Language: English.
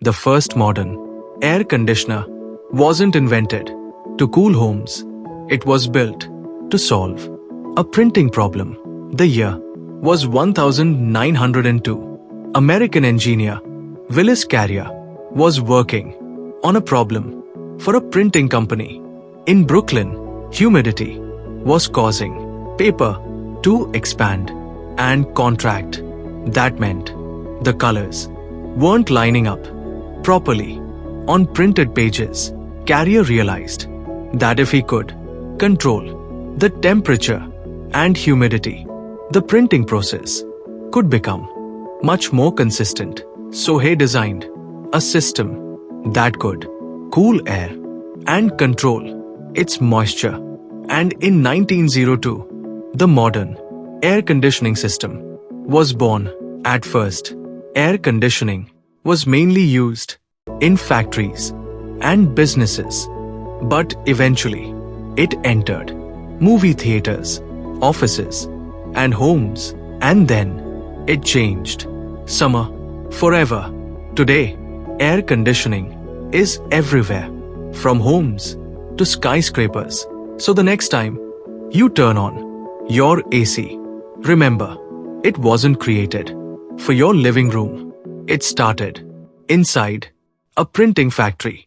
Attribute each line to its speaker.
Speaker 1: The first modern air conditioner wasn't invented to cool homes. It was built to solve a printing problem. The year was 1902. American engineer Willis Carrier was working on a problem for a printing company. In Brooklyn, humidity was causing paper to expand and contract. That meant the colors weren't lining up properly on printed pages. Carrier realized that if he could control the temperature and humidity, the printing process could become much more consistent. So he designed a system that could cool air and control its moisture. And in 1902, the modern air conditioning system was born. At first, air conditioning was mainly used in factories and businesses, but eventually it entered movie theaters, offices, and homes, and then it changed. Summer forever. Today, air conditioning is everywhere, from homes to skyscrapers. So the next time you turn on your AC, remember, it wasn't created for your living room. It started inside a printing factory.